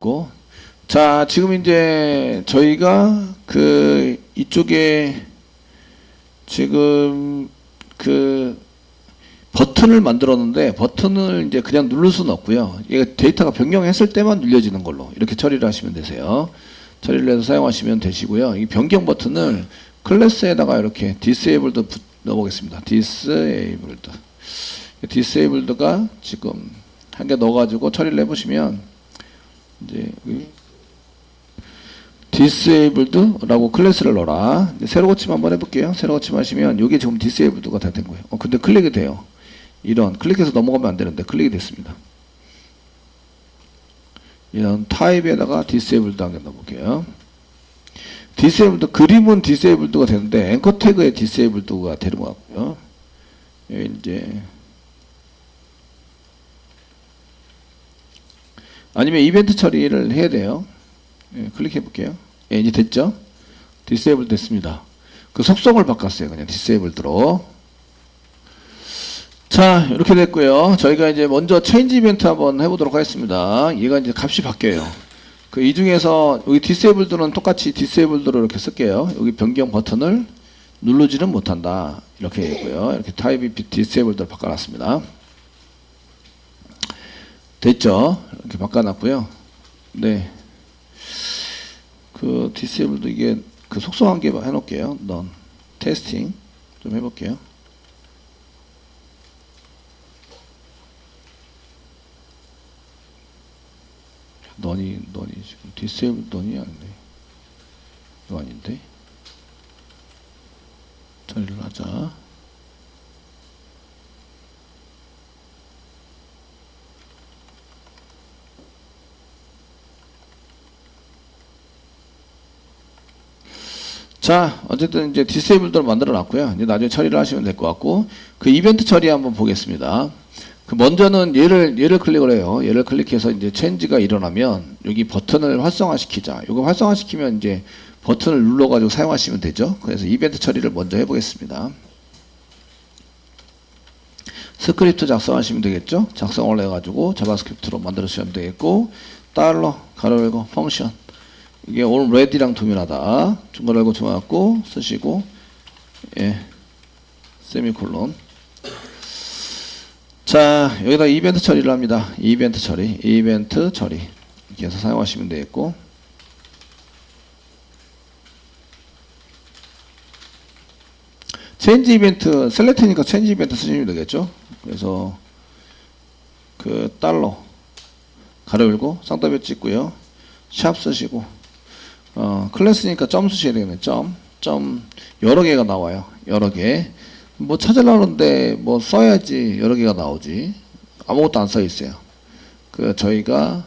고. 자, 지금 이제 저희가 이쪽에 지금 버튼을 만들었는데 버튼을 이제 그냥 누를 수는 없고요. 이게 데이터가 변경했을 때만 눌려지는 걸로 이렇게 처리를 하시면 되세요. 처리를 해서 사용하시면 되시고요. 이 변경 버튼을 클래스에다가 이렇게 disabled도 넣어보겠습니다. disabled가 지금 한 개 넣어가지고 처리를 해보시면 이제 disabled라고 클래스를 넣어라. 새로 고침 한번 해볼게요. 새로 고침 하시면 이게 지금 disabled가 다 된 거예요. 근데 클릭이 돼요. 이런 클릭해서 넘어가면 안 되는데 클릭이 됐습니다. 이런 타입에다가 disabled도 한 개 넣어볼게요. disabled도 그림은 disabled가 되는데 앵커 태그에 disabled가 되는 것 같고요. 이제 아니면 이벤트 처리를 해야 돼요. 클릭해 볼게요. 이제 됐죠? disable 됐습니다. 그 속성을 바꿨어요. 그냥 disabled로. 자, 이렇게 됐고요. 저희가 이제 먼저 change 이벤트 한번 해보도록 하겠습니다. 얘가 이제 값이 바뀌어요. 이 중에서 여기 disabled는 똑같이 disabled로 이렇게 쓸게요. 여기 변경 버튼을 누르지는 못한다. 이렇게 했고요. 이렇게 타입이 disabled로 바꿔놨습니다. 됐죠? 이렇게 바꿔놨고요. 네. disable도 이게 속성 한 개 해놓을게요. none. 테스팅 좀 해볼게요. none이 지금 disable none이 아닌데. 이거 아닌데. 처리를 하자. 자, 어쨌든 이제 disabled를 만들어 놨고요. 이제 나중에 처리를 하시면 될 것 같고, 이벤트 처리 한번 보겠습니다. 먼저는 얘를 클릭을 해요. 얘를 클릭해서 이제 체인지가 일어나면 여기 버튼을 활성화시키자. 이거 활성화시키면 이제 버튼을 눌러가지고 사용하시면 되죠. 그래서 이벤트 처리를 먼저 해보겠습니다. 스크립트 작성하시면 되겠죠. 작성을 해가지고 자바스크립트로 만들어주시면 되겠고, 달러 가로 열고 펑션. 이게 already랑 동일하다. 중괄호 열고 중괄호 쓰시고, 세미콜론. 자, 여기다 이벤트 처리를 합니다. 이벤트 처리. 이렇게 해서 사용하시면 되겠고, 체인지 이벤트, 셀렉트니까 체인지 이벤트 쓰시면 되겠죠. 그래서 달러 가로 열고 쌍따옴 찍고요. 샵 쓰시고, 클래스니까 점 쓰셔야 되겠네. 점 여러 개가 나와요. 여러 개. 뭐 찾으려는데 뭐 써야지 여러 개가 나오지. 아무것도 안 써 있어요. 저희가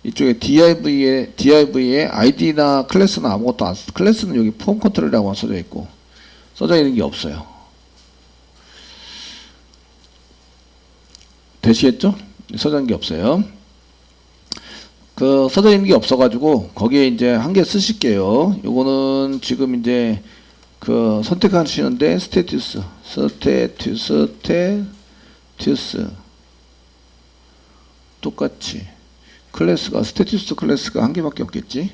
이쪽에 div의 id나 클래스는 아무것도 안 써. 클래스는 여기 폼 컨트롤이라고 써져 있고 써져 있는 게 없어요. 되시겠죠? 써져 있는 게 없어요. 써져 있는 게 없어가지고 거기에 이제 한 개 쓰실게요. 요거는 지금 이제 선택하시는데 스테투스 똑같이 스테투스 클래스가 한 개밖에 없겠지.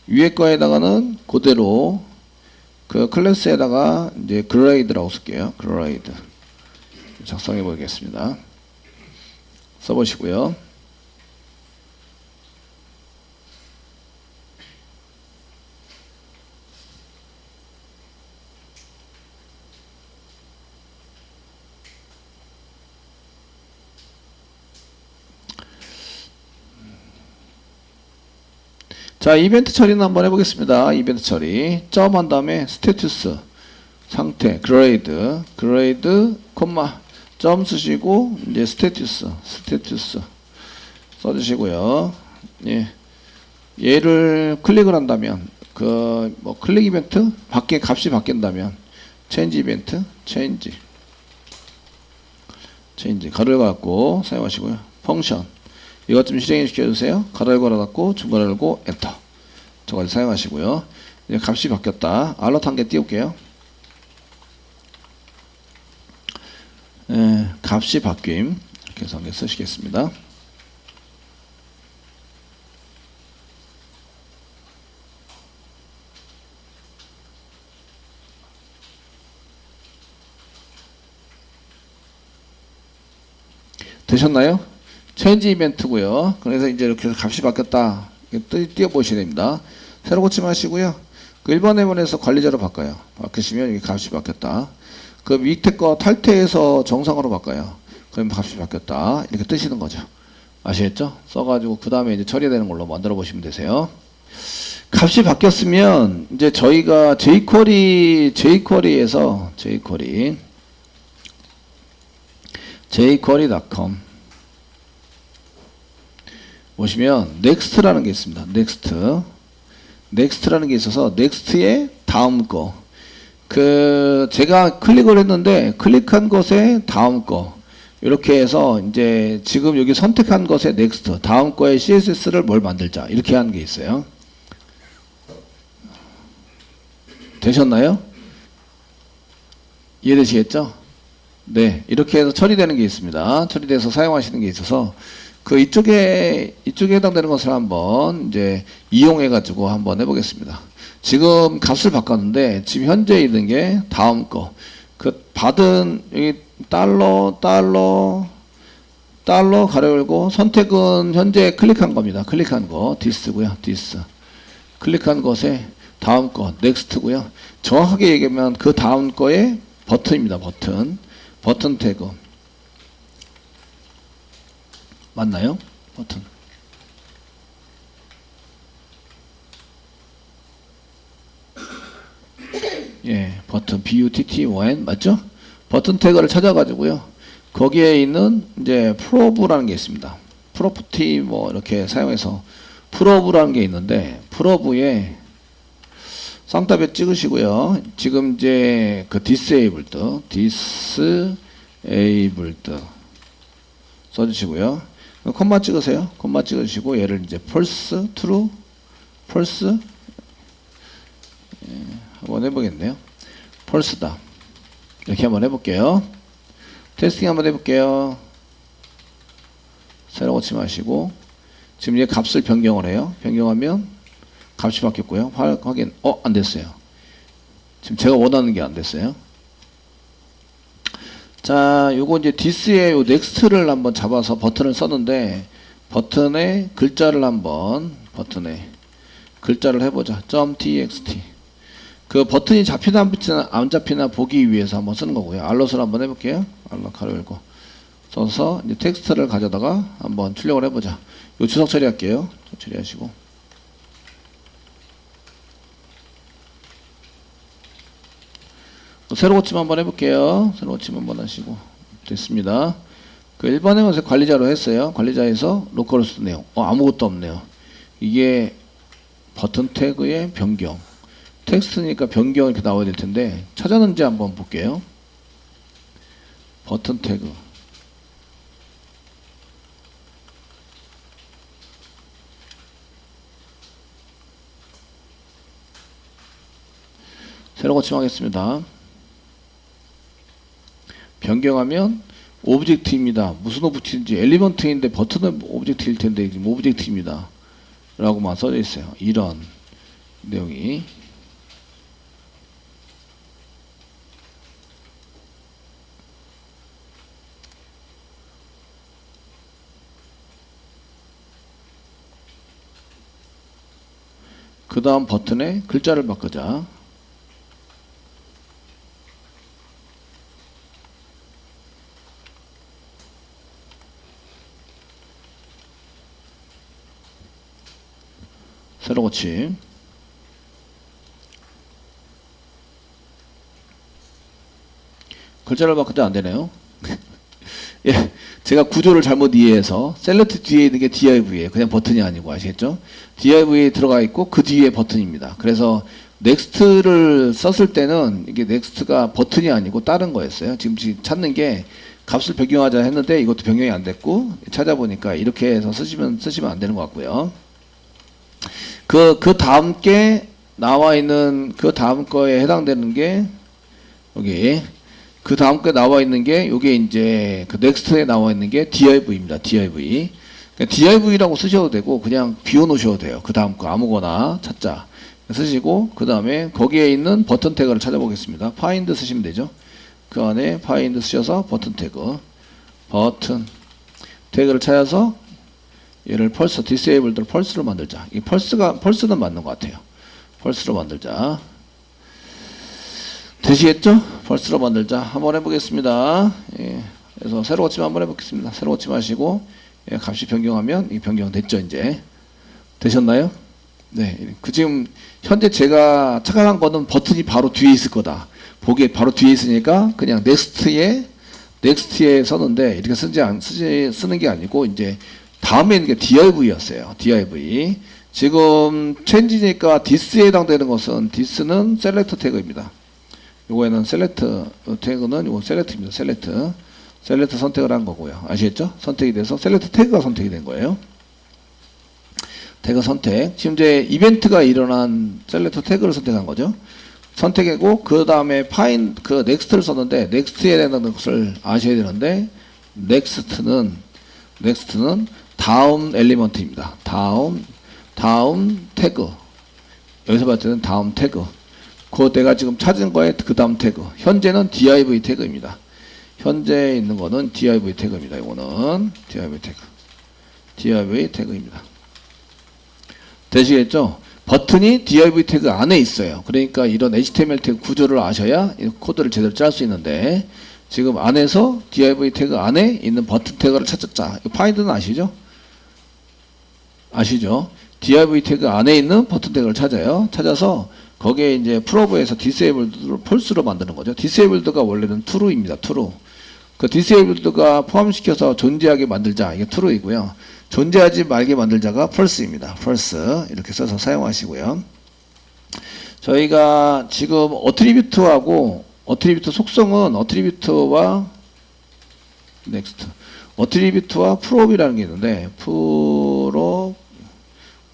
위에 거에다가는 그대로 클래스에다가 이제 grade라고 쓸게요. grade 작성해 보겠습니다. 써보시고요. 자, 이벤트 처리는 한번 해보겠습니다. 이벤트 처리. 점 한 다음에 스테투스, 상태, 그레이드, 콤마, 점 쓰시고, 이제 스테투스 써주시고요. 예. 얘를 클릭을 한다면, 클릭 이벤트, 값이 바뀐다면, 체인지 이벤트, 체인지, 가로를 갖고 사용하시고요. 펑션. 이것 좀 실행해 시켜주세요. 가로 열고 닫고 중괄호 열고 엔터. 저까지 사용하시고요. 이제 값이 바뀌었다. 알럿 한 개 띄울게요. 값이 바뀜. 이렇게 해서 한 개 쓰시겠습니다. 되셨나요? 체인지 이벤트고요. 그래서 이제 이렇게 해서 값이 바뀌었다. 띄워 보셔야 됩니다. 새로 고침하시고요. 그 1번 회문에서 관리자로 바꿔요. 바꾸시면 이게 값이 바뀌었다. 그 밑에 거 탈퇴해서 정상으로 바꿔요. 그럼 값이 바뀌었다. 이렇게 뜨시는 거죠. 아시겠죠? 써가지고 그 다음에 이제 처리되는 걸로 만들어 보시면 되세요. 값이 바뀌었으면 이제 저희가 jQuery에서 jQuery.com 보시면 next라는 게 있습니다. next라는 게 있어서 next의 다음 거. 그 제가 클릭을 했는데 클릭한 것에 다음 거. 이렇게 해서 이제 지금 여기 선택한 것에 next 다음 거에 CSS를 뭘 만들자 이렇게 하는 게 있어요. 되셨나요? 이해되시겠죠? 네, 이렇게 해서 처리되는 게 있습니다. 처리돼서 사용하시는 게 있어서 그 이쪽에 해당되는 것을 한번 이제 이용해 가지고 한번 해보겠습니다. 지금 값을 바꿨는데 지금 현재 있는 게 다음 거. 그 받은 여기 달러 가로 열고 선택은 현재 클릭한 겁니다. 클릭한 거 this고요. this 클릭한 것에 다음 거 next고요. 정확하게 얘기하면 그 다음 거에 버튼입니다. 버튼 태그 맞나요? 버튼 예, 버튼 BUTTON 맞죠? 버튼 태그를 찾아가지고요. 거기에 있는 이제 프로브라는 게 있습니다. 프로퍼티 뭐 이렇게 사용해서 프로브라는 게 있는데 프로브에 쌍따옴 찍으시고요. 지금 이제 그 disabled 써주시고요. 콤마 찍으세요. 콤마 찍으시고 얘를 이제 false, true, false 한번 해보겠네요. false다. 이렇게 한번 해볼게요. 테스팅 한번 해볼게요. 새로 고침하시고 지금 이제 값을 변경을 해요. 변경하면 값이 바뀌었고요. 확인. 안 됐어요. 지금 제가 원하는 게 안 됐어요. 자, 요거 이제 this에 요 next를 한번 잡아서 버튼을 썼는데 버튼에 글자를 해보자. .txt 그 버튼이 잡히나 안 잡히나 보기 위해서 한번 쓰는 거고요. 알롯을 한번 해볼게요. 알롯 가로 열고 써서 이제 텍스트를 가져다가 한번 출력을 해보자. 요 주석 처리할게요. 처리하시고 새로 고침 한번 해볼게요. 새로 고침 한번 하시고 됐습니다. 그 1번 행원에서 관리자로 했어요. 관리자에서 로컬호스트 내용 아무것도 없네요. 이게 버튼 태그의 변경 텍스트니까 변경 이렇게 나와야 될 텐데 찾았는지 한번 볼게요. 버튼 태그 새로 고침하겠습니다. 변경하면 오브젝트입니다. 무슨 오브젝트인지 엘리먼트인데 버튼은 오브젝트일 텐데 지금 오브젝트입니다. 라고만 써져 있어요. 이런 내용이 그 다음 버튼에 글자를 바꾸자. 새로 고침 글자를 바꾸자 안되네요. 예, 제가 구조를 잘못 이해해서 셀렉트 뒤에 있는 게 div예요. 그냥 버튼이 아니고 아시겠죠? div에 들어가 있고 그 뒤에 버튼입니다. 그래서 next를 썼을 때는 이게 next가 버튼이 아니고 다른 거였어요. 지금 찾는 게 값을 변경하자 했는데 이것도 변경이 안 됐고 찾아보니까 이렇게 해서 쓰시면 안 되는 것 같고요. 그 다음 게 나와 있는 그 다음 거에 해당되는 게 여기 그 다음 거에 나와 있는 게 요게 이제 그 넥스트에 나와 있는 게 div입니다. div. 그러니까 div라고 쓰셔도 되고 그냥 비워 놓으셔도 돼요. 그 다음 거 아무거나 찾자 쓰시고 그 다음에 거기에 있는 버튼 태그를 찾아보겠습니다. find 쓰시면 되죠. 그 안에 find 쓰셔서 버튼 태그 버튼 태그를 찾아서 얘를 펄스, 디세이블드로 펄스로 만들자. 이 펄스는 맞는 것 같아요. 펄스로 만들자. 되시겠죠? 펄스로 만들자. 한번 해보겠습니다. 예. 그래서 새로 고침 한번 해보겠습니다. 새로 고침 하시고, 예, 값이 변경하면, 이 변경됐죠, 이제. 되셨나요? 네. 지금, 현재 제가 착각한 거는 버튼이 바로 뒤에 있을 거다. 보기에 바로 뒤에 있으니까, 그냥 넥스트에 썼는데, 이렇게 쓰는 게 아니고, 이제, 다음에 있는 게 div였어요. div. 지금, 체인지니까 this에 해당되는 것은, this는 select 태그입니다. 요거에는 셀렉트 태그는 요거 셀렉트입니다. 셀렉트 선택을 한 거고요. 아시겠죠? 선택이 돼서 셀렉트 태그가 선택이 된 거예요. 태그 선택. 지금 이제 이벤트가 일어난 셀렉트 태그를 선택한 거죠. 선택이고 그 다음에 파인 그 넥스트를 썼는데 넥스트에 해당되는 것을 아셔야 되는데 넥스트는 다음 엘리먼트입니다. 다음 태그. 여기서 봤을 때는 다음 태그. 그 내가 지금 찾은 거에 그 다음 태그. 현재는 div 태그입니다. 현재 있는 거는 div 태그입니다. 이거는 div 태그입니다. 되시겠죠? 버튼이 div 태그 안에 있어요. 그러니까 이런 HTML 태그 구조를 아셔야 코드를 제대로 짤 수 있는데 지금 안에서 div 태그 안에 있는 버튼 태그를 찾았자. 파인드는 아시죠? 아시죠? div 태그 안에 있는 버튼 태그를 찾아요. 찾아서 거기에 이제 프로브에서 disabled를 false로 만드는 거죠. disabled가 원래는 true입니다. true. 그 disabled가 포함시켜서 존재하게 만들자. 이게 true이고요. 존재하지 말게 만들자가 false입니다. false. 이렇게 써서 사용하시고요. 저희가 지금 어트리뷰트하고 어트리뷰트 속성은 어트리뷰트와 next. 어트리뷰트와 프롭이라는 게 있는데 프롭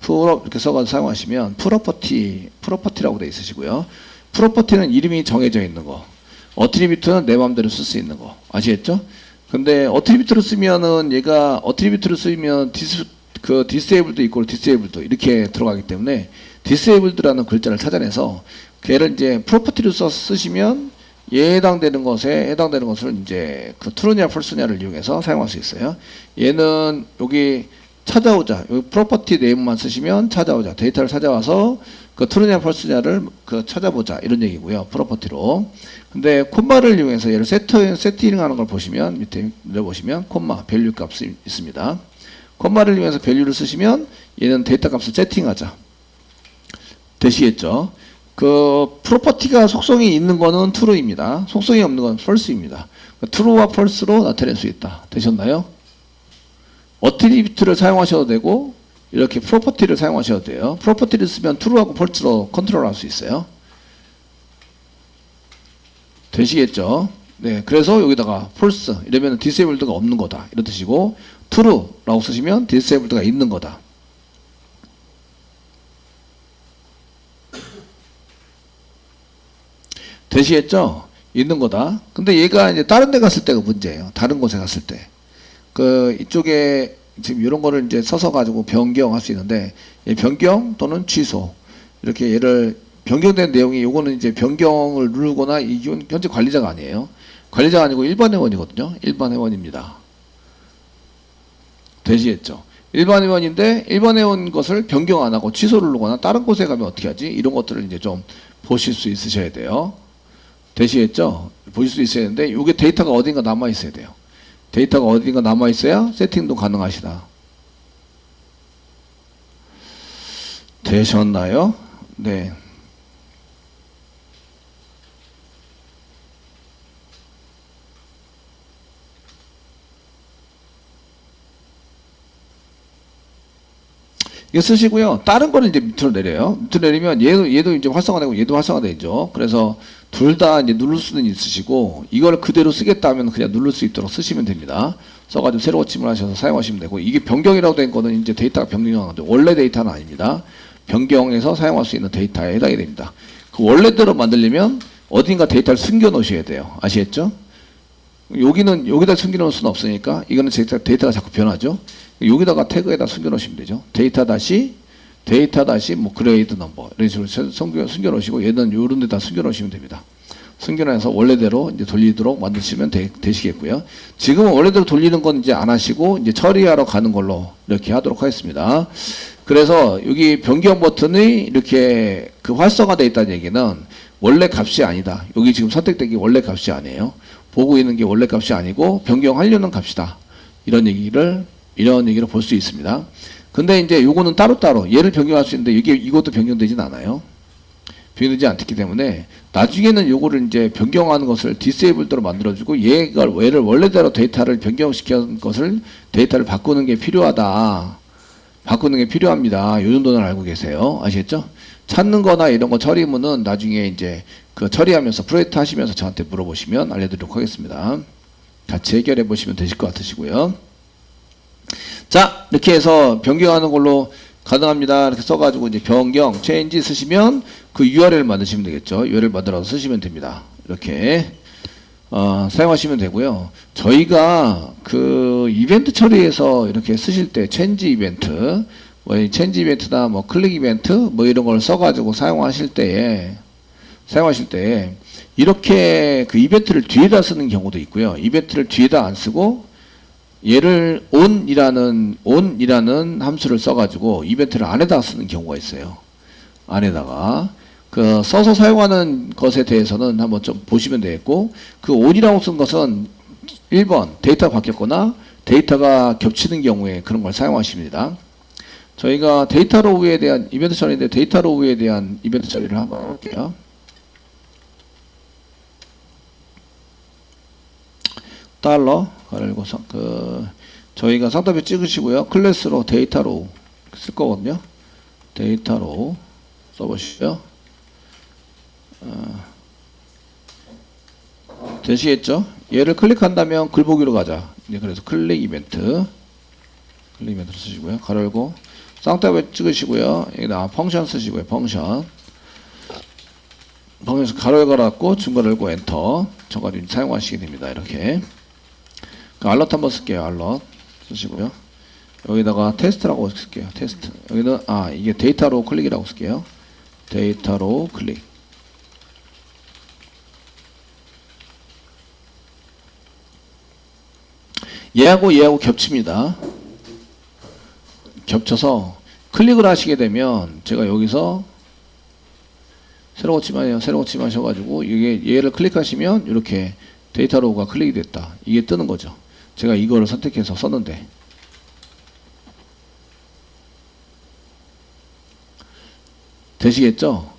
이렇게 써가지고 사용하시면 프로퍼티라고 되어 있으시고요. 프로퍼티는 이름이 정해져 있는 거. 어트리뷰트는 내 마음대로 쓸 수 있는 거. 아시겠죠? 근데 어트리뷰트를 쓰면은 얘가 어트리뷰트를 쓰면 disabled도 있고 disabled도 이렇게 들어가기 때문에 disabled라는 글자를 찾아내서 걔를 이제 프로퍼티로 쓰시면 얘에 해당되는 것을 이제 그 true냐 false냐를 이용해서 사용할 수 있어요. 얘는 여기 찾아오자. 여기 프로퍼티 네임만 쓰시면 찾아오자. 데이터를 찾아와서 그 true냐 false냐를 그 찾아보자. 이런 얘기고요. 프로퍼티로. 근데 콤마를 이용해서 얘를 세팅하는 걸 보시면 밑에 내려보시면 콤마 밸류 값이 있습니다. 콤마를 이용해서 밸류를 쓰시면 얘는 데이터 값을 세팅하자. 되시겠죠? 그 프로퍼티가 속성이 있는 거는 true입니다. 속성이 없는 건 false입니다. true와 false로 나타낼 수 있다. 되셨나요? 어트리뷰트를 사용하셔도 되고 이렇게 프로퍼티를 사용하셔도 돼요. 프로퍼티를 쓰면 true하고 false로 컨트롤할 수 있어요. 되시겠죠? 네, 그래서 여기다가 false 이러면 disabled가 없는 거다 이런 뜻이고 true라고 쓰시면 disabled가 있는 거다. 되시겠죠? 있는 거다. 근데 얘가 이제 다른 데 갔을 때가 문제예요. 다른 곳에 갔을 때. 그 이쪽에 지금 이런 거를 이제 써서 가지고 변경할 수 있는데 변경 또는 취소 이렇게 얘를 변경된 내용이 요거는 이제 변경을 누르거나 이건 현재 관리자가 아니에요. 관리자가 아니고 일반 회원이거든요. 일반 회원입니다. 되시겠죠? 일반 회원인데 일반 회원 것을 변경 안 하고 취소를 누르거나 다른 곳에 가면 어떻게 하지? 이런 것들을 이제 좀 보실 수 있으셔야 돼요. 되시겠죠? 보실 수 있어야 되는데 이게 데이터가 어딘가 남아 있어야 돼요. 데이터가 어딘가 남아 있어야 세팅도 가능하시다. 되셨나요? 네. 이거 쓰시고요. 다른 거는 이제 밑으로 내려요. 밑으로 내리면 얘도 이제 활성화되고 얘도 활성화되죠. 그래서 둘 다 이제 누를 수는 있으시고 이걸 그대로 쓰겠다 하면 그냥 누를 수 있도록 쓰시면 됩니다. 써가지고 새로 고침을 하셔서 사용하시면 되고 이게 변경이라고 된 거는 이제 데이터가 변경한 건데 원래 데이터는 아닙니다. 변경해서 사용할 수 있는 데이터에 해당이 됩니다. 그 원래대로 만들려면 어딘가 데이터를 숨겨 놓으셔야 돼요. 아시겠죠? 여기다 숨겨 놓을 수는 없으니까 이거는 데이터가 자꾸 변하죠. 여기다가 태그에다 숨겨 놓으시면 되죠. 데이터 다시 뭐 그레이드 넘버 이런 식으로 숨겨 놓으시고 얘는 요런 데다 숨겨 놓으시면 됩니다. 승진해서 원래대로 이제 돌리도록 만드시면 되시겠고요. 지금은 원래대로 돌리는 건 이제 안 하시고 이제 처리하러 가는 걸로 이렇게 하도록 하겠습니다. 그래서 여기 변경 버튼이 이렇게 그 활성화되어 있다는 얘기는 원래 값이 아니다. 여기 지금 선택된 게 원래 값이 아니에요. 보고 있는 게 원래 값이 아니고 변경하려는 값이다. 이런 얘기를 볼 수 있습니다. 근데 이제 요거는 따로따로 얘를 변경할 수 있는데 이것도 변경되진 않아요. 변경되지 않기 때문에 나중에는 요거를 이제 변경하는 것을 디세이블드로 만들어주고 얘를 원래대로 데이터를 변경시킨 것을 데이터를 바꾸는 게 필요하다. 바꾸는 게 필요합니다. 요 정도는 알고 계세요. 아시겠죠? 찾는 거나 이런 거 처리문은 나중에 이제 그 처리하면서 프로젝트 하시면서 저한테 물어보시면 알려드리도록 하겠습니다. 같이 해결해 보시면 되실 것 같으시고요. 자, 이렇게 해서 변경하는 걸로 가능합니다. 이렇게 써가지고 이제 변경, change 쓰시면 그 URL 만드시면 되겠죠. URL 만들어서 쓰시면 됩니다. 이렇게 사용하시면 되고요. 저희가 그 이벤트 처리에서 이렇게 쓰실 때 change 이벤트, 뭐 change 이벤트나 뭐 클릭 이벤트 뭐 이런 걸 써가지고 사용하실 때에 이렇게 그 이벤트를 뒤에다 쓰는 경우도 있고요. 이벤트를 뒤에다 안 쓰고 얘를 on이라는 함수를 써가지고 이벤트를 안에다가 쓰는 경우가 있어요. 안에다가 그 써서 사용하는 것에 대해서는 한번 좀 보시면 되겠고, 그 on이라고 쓴 것은 1번 데이터가 바뀌었거나 데이터가 겹치는 경우에 그런 걸 사용하십니다. 저희가 데이터 로우에 대한 이벤트 처리인데 데이터 로우에 대한 이벤트 처리를 한번 볼게요. 달러 가르고 저희가 상단표 찍으시고요. 클래스로 데이터 로우 쓸 거거든요. 데이터 로우 써보시죠. 되시겠죠? 얘를 클릭한다면 글 보기로 가자. 이제 그래서 클릭 이벤트로 쓰시고요. 가로 열고 쌍따블 찍으시고요. 여기다 펑션 쓰시고요. 펑션 가로 열고 중괄호 열고 엔터 저까지 사용하시게 됩니다. 이렇게 알럿 한번 쓸게요. 알럿 쓰시고요. 여기다가 테스트라고 쓸게요. 테스트. 여기는 이게 데이터로 클릭이라고 쓸게요. 데이터로 클릭. 얘하고 겹칩니다. 겹쳐서 클릭을 하시게 되면 제가 여기서 새로 고침 하셔가지고 얘를 클릭하시면 이렇게 데이터 로우가 클릭이 됐다. 이게 뜨는 거죠. 제가 이거를 선택해서 썼는데 되시겠죠?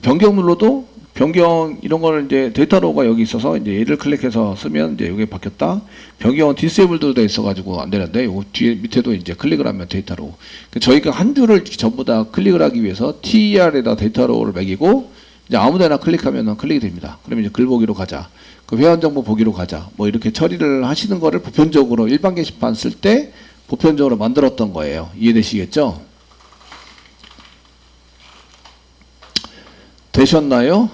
변경 눌러도 변경 이런 거를 이제 데이터 로우가 여기 있어서 이제 얘를 클릭해서 쓰면 이제 여기 바뀌었다. 변경은 디세이블드 돼 있어가지고 안 되는데 요 뒤에 밑에도 이제 클릭을 하면 데이터 로우. 저희가 한 줄을 전부 다 클릭을 하기 위해서 TER에다 데이터 로우를 매기고 이제 아무데나 클릭하면 클릭이 됩니다. 그러면 이제 글 보기로 가자. 그 회원 정보 보기로 가자. 뭐 이렇게 처리를 하시는 거를 보편적으로 일반 게시판 쓸 때 보편적으로 만들었던 거예요. 이해되시겠죠? 되셨나요?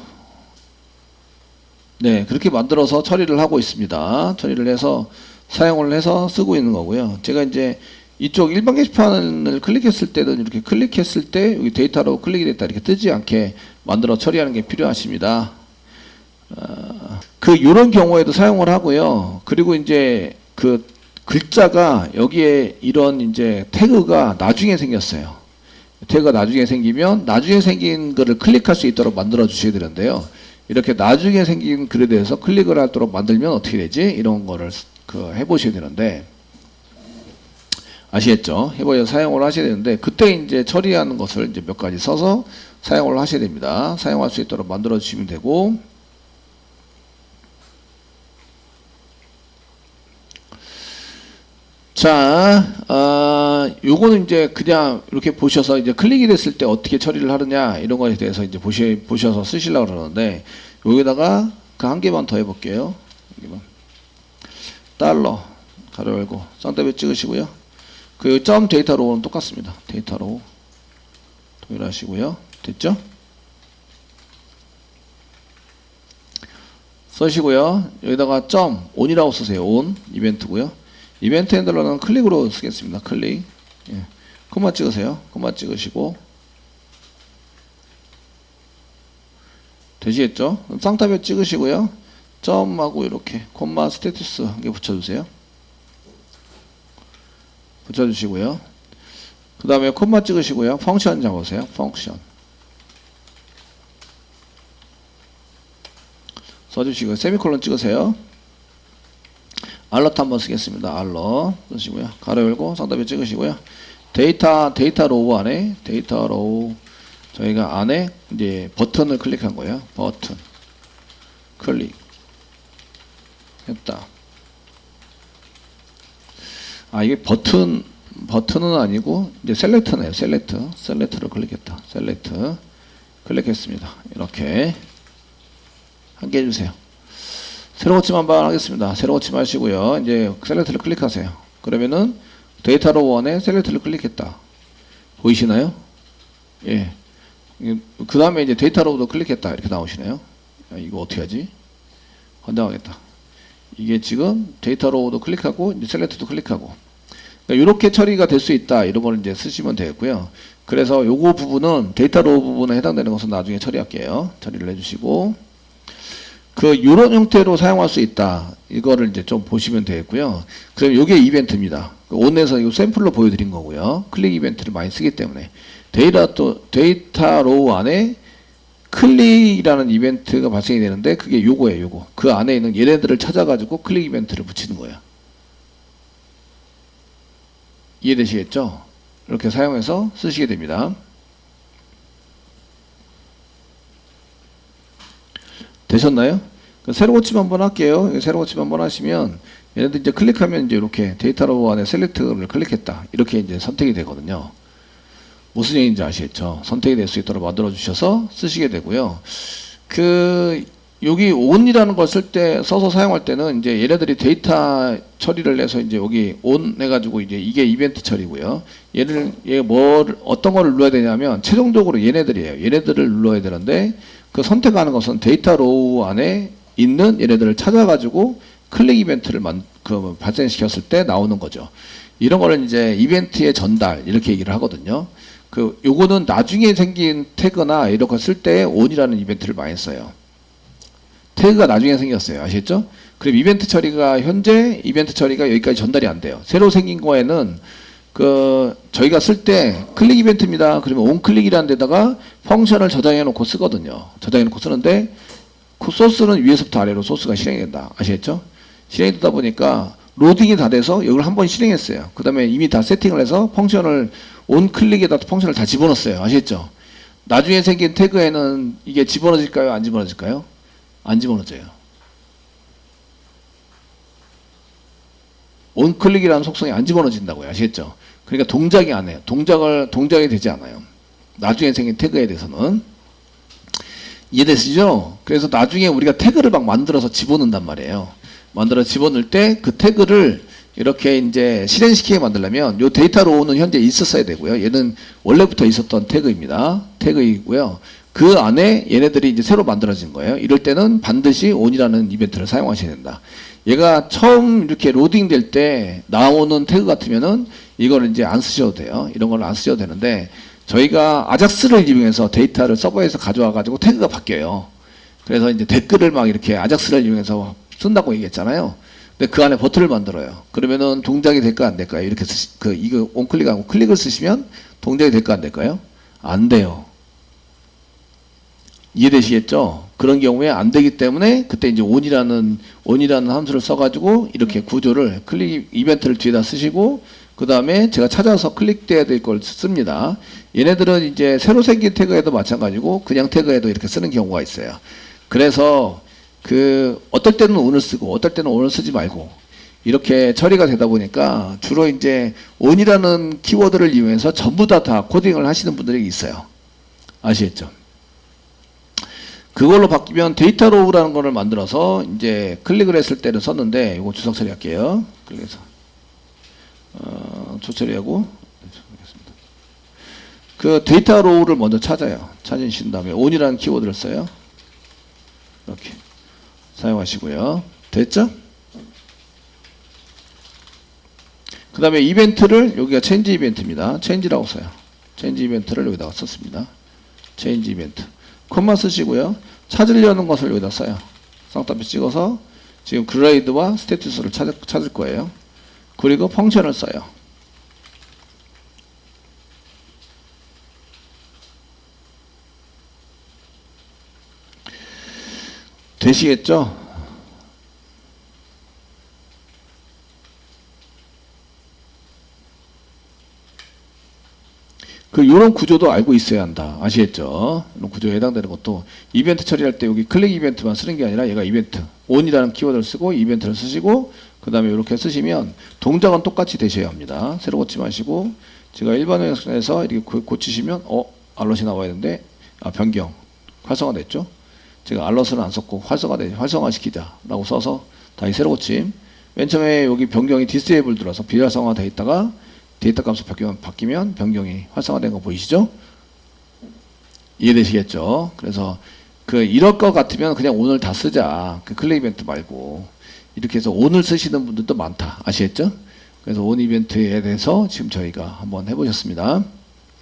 네, 그렇게 만들어서 처리를 하고 있습니다. 처리를 해서 사용을 해서 쓰고 있는 거고요. 제가 이제 이쪽 일반 게시판을 클릭했을 때는 이렇게 클릭했을 때 여기 데이터로 클릭이 됐다 이렇게 뜨지 않게 만들어 처리하는 게 필요하십니다. 요런 경우에도 사용을 하고요. 그리고 이제 그 글자가 여기에 이런 이제 태그가 나중에 생겼어요. 태그가 나중에 생기면 나중에 생긴 글을 클릭할 수 있도록 만들어 주셔야 되는데요. 이렇게 나중에 생긴 글에 대해서 클릭을 하도록 만들면 어떻게 되지? 이런 거를 해보셔야 되는데 아시겠죠? 해보셔서 사용을 하셔야 되는데 그때 이제 처리하는 것을 이제 몇 가지 써서 사용을 하셔야 됩니다. 사용할 수 있도록 만들어 주시면 되고 자, 요거는 이제 그냥 이렇게 보셔서 이제 클릭이 됐을 때 어떻게 처리를 하느냐 이런 거에 대해서 이제 보셔서 쓰시려고 그러는데 여기다가 그 한 개만 더 해볼게요. 달러 가로 열고 쌍따블 찍으시고요. 그 점 데이터 로우는 똑같습니다. 데이터 로우 동일하시고요. 됐죠? 쓰시고요. 여기다가 점 on이라고 쓰세요. on 이벤트고요. 이벤트 핸들러는 클릭으로 쓰겠습니다. 클릭. 예. 콤마 찍으세요. 콤마 찍으시고 되시겠죠? 쌍따옴표 찍으시고요. 점하고 이렇게 콤마 스테투스 한 개 붙여주세요. 붙여주시고요. 그 다음에 콤마 찍으시고요. 펑션 잡으세요. 펑션 써주시고 세미콜론 찍으세요. 알럿 한번 쓰겠습니다. 알럿 쓰시고요. 가로 열고 쌍따옴표 찍으시고요. 데이터 로우 안에 데이터 로우 저희가 안에 이제 버튼을 클릭한 거예요. 버튼 클릭 했다. 아 이게 버튼은 아니고 이제 셀렉트네요. 셀렉트를 클릭했다. 셀렉트 클릭했습니다. 이렇게 한 개 해주세요. 세로 고침 한번 하겠습니다. 세로 고침 하시고요. 이제 셀렉트를 클릭하세요. 그러면은 데이터 로우 안에 셀렉트를 클릭했다. 보이시나요? 예. 그 다음에 이제 데이터 로우도 클릭했다. 이렇게 나오시네요. 야, 이거 어떻게 하지? 건강하겠다. 이게 지금 데이터 로우도 클릭하고 이제 셀렉트도 클릭하고 그러니까 이렇게 처리가 될 수 있다. 이런 걸 이제 쓰시면 되겠고요. 그래서 요거 부분은 데이터 로우 부분에 해당되는 것은 나중에 처리할게요. 처리를 해주시고 요런 형태로 사용할 수 있다. 이거를 이제 좀 보시면 되겠고요. 그럼 요게 이벤트입니다. 온에서 이 샘플로 보여드린 거고요. 클릭 이벤트를 많이 쓰기 때문에 데이터 로우 안에 클릭이라는 이벤트가 발생이 되는데 그게 요거예요. 요거. 그 안에 있는 얘네들을 찾아가지고 클릭 이벤트를 붙이는 거예요. 이해되시겠죠? 이렇게 사용해서 쓰시게 됩니다. 되셨나요? 새로 고침 한번 할게요. 새로 고침 한번 하시면 얘네들 이제 클릭하면 이제 이렇게 데이터 로우 안에 셀렉트를 클릭했다. 이렇게 이제 선택이 되거든요. 무슨 얘기인지 아시겠죠? 선택이 될 수 있도록 만들어 주셔서 쓰시게 되고요. 여기 on이라는 걸 써서 사용할 때는 이제 얘네들이 데이터 처리를 해서 이제 여기 on 해가지고 이제 이게 이벤트 처리고요. 어떤 거를 눌러야 되냐면 최종적으로 얘네들이에요. 얘네들을 눌러야 되는데 그 선택하는 것은 데이터 로우 안에 있는 얘네들을 찾아가지고 클릭 이벤트를 발생시켰을 때 나오는 거죠. 이런 거는 이제 이벤트의 전달 이렇게 얘기를 하거든요. 요거는 나중에 생긴 태그나 이런 거 쓸 때 on이라는 이벤트를 많이 써요. 태그가 나중에 생겼어요. 아시겠죠? 그럼 현재 이벤트 처리가 여기까지 전달이 안 돼요. 새로 생긴 거에는 저희가 쓸 때 클릭 이벤트입니다. 그러면 onClick이라는 데다가 펑션을 저장해 놓고 쓰거든요. 저장해 놓고 쓰는데 그 소스는 위에서부터 아래로 소스가 실행이 된다. 아시겠죠? 실행이 되다 보니까 로딩이 다 돼서 이걸 한번 실행했어요. 그 다음에 이미 다 세팅을 해서 펑션을 onClick에다 펑션을 다 집어넣었어요. 아시겠죠? 나중에 생긴 태그에는 이게 집어넣어질까요? 안 집어넣어질까요? 안 집어넣어져요. onClick이라는 속성이 안 집어넣어진다고요. 아시겠죠? 그러니까 동작이 안 해요. 동작이 되지 않아요. 나중에 생긴 태그에 대해서는. 이해되시죠? 그래서 나중에 우리가 태그를 막 만들어서 집어넣는단 말이에요. 만들어 집어넣을 때 그 태그를 이렇게 이제 실행시키게 만들려면 요 데이터 로우는 현재 있었어야 되고요. 얘는 원래부터 있었던 태그입니다. 태그이고요. 그 안에 얘네들이 이제 새로 만들어진 거예요. 이럴 때는 반드시 on이라는 이벤트를 사용하셔야 된다. 얘가 처음 이렇게 로딩 될 때 나오는 태그 같으면은 이거를 이제 안 쓰셔도 돼요. 이런 걸 안 쓰셔도 되는데 저희가 아작스를 이용해서 데이터를 서버에서 가져와 가지고 태그가 바뀌어요. 그래서 이제 댓글을 막 이렇게 아작스를 이용해서 쓴다고 얘기했잖아요. 근데 그 안에 버튼을 만들어요. 그러면은 동작이 될까 안 될까요? 이렇게 이거 onClick하고 클릭을 쓰시면 동작이 될까 안 될까요? 안 돼요. 이해되시겠죠? 그런 경우에 안 되기 때문에 그때 이제 on이라는 함수를 써가지고 이렇게 구조를 클릭 이벤트를 뒤에다 쓰시고 그 다음에 제가 찾아서 클릭돼야 될 걸 씁니다. 얘네들은 이제 새로 생긴 태그에도 마찬가지고 그냥 태그에도 이렇게 쓰는 경우가 있어요. 그래서 어떨 때는 on을 쓰고 어떨 때는 on을 쓰지 말고 이렇게 처리가 되다 보니까 주로 이제 on이라는 키워드를 이용해서 전부 다 코딩을 하시는 분들이 있어요. 아시겠죠? 그걸로 바뀌면 데이터 로우라는 거를 만들어서 이제 클릭을 했을 때를 썼는데 이거 주석 처리할게요. 클릭해서 처리하고 그 데이터 로우를 먼저 찾아요. 찾으신 다음에 on이라는 키워드를 써요. 이렇게 사용하시고요. 됐죠? 그 다음에 이벤트를 여기가 체인지 이벤트입니다. 체인지라고 써요. 체인지 이벤트를 여기다가 썼습니다. 체인지 이벤트 콤마 쓰시고요. 찾으려는 것을 여기다 써요. 쌍따옴표 찍어서 지금 그레이드와 스테투스를 찾을 거예요. 그리고 펑션을 써요. 되시겠죠? 요런 구조도 알고 있어야 한다. 아시겠죠? 이런 구조에 해당되는 것도 이벤트 처리할 때 여기 클릭 이벤트만 쓰는 게 아니라 얘가 이벤트 on이라는 키워드를 쓰고 이벤트를 쓰시고 그 다음에 이렇게 쓰시면 동작은 똑같이 되셔야 합니다. 새로 고치 마시고 제가 일반에서 이렇게 고치시면 알럿이 나와야 되는데 변경 활성화됐죠? 제가 알럿을 안 썼고 활성화시키자 라고 써서 다시 새로 고침. 맨 처음에 여기 변경이 디스에이블 들어서 비활성화 되어 있다가 데이터 값이 바뀌면 변경이 활성화된 거 보이시죠? 이해되시겠죠? 그래서 이럴 것 같으면 그냥 오늘 다 쓰자. 클릭 이벤트 말고 이렇게 해서 오늘 쓰시는 분들도 많다. 아시겠죠? 그래서 온 이벤트에 대해서 지금 저희가 한번 해보셨습니다.